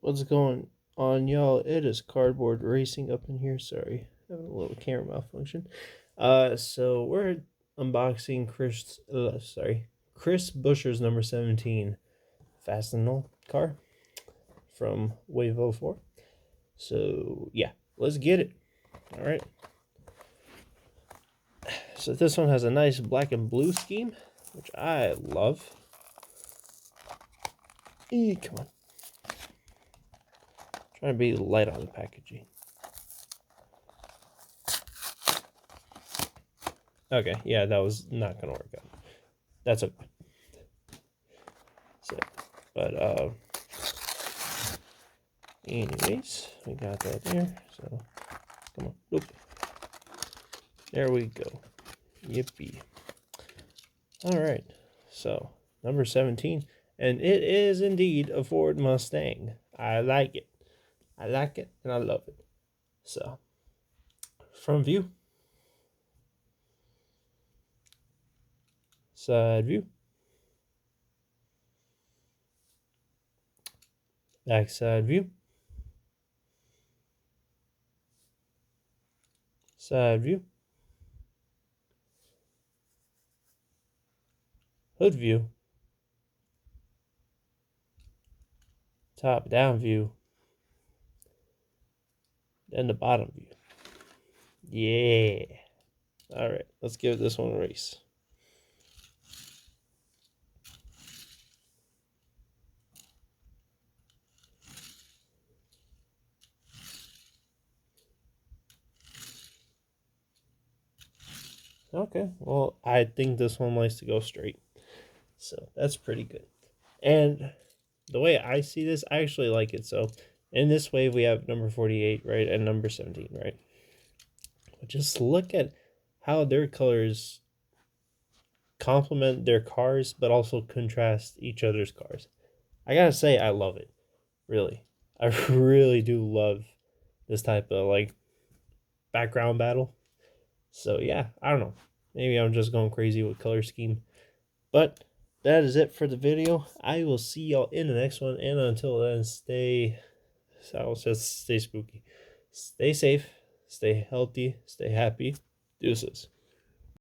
What's going on, y'all? It is Cardboard Racing up in here. Sorry, having a little camera malfunction. So we're unboxing Chris Buescher's number 17 Fastenal car from Wave 04. So yeah, let's get it. All right. So this one has a nice black and blue scheme, which I love. Come on. Trying to be light on the packaging. Okay, yeah, that was not gonna work out. That's okay. So, but anyways, we got that there. So, come on, oop. There we go. Yippee! All right, so number 17, and it is indeed a Ford Mustang. I like it. I like it, and I love it. So, front view, side view, back side view, side view, hood view, top down view, and the bottom view. Yeah. All right, let's give this one a race. Okay, well, I think this one likes to go straight. So that's pretty good. And the way I see this, I actually like it. So in this wave, we have number 48, right? And number 17, right? But just look at how their colors complement their cars, but also contrast each other's cars. I gotta say, I love it. Really. I really do love this type of like background battle. So yeah, I don't know. Maybe I'm just going crazy with color scheme. But that is it for the video. I will see y'all in the next one. And until then, stay spooky. Stay safe, stay healthy, stay happy. Deuces.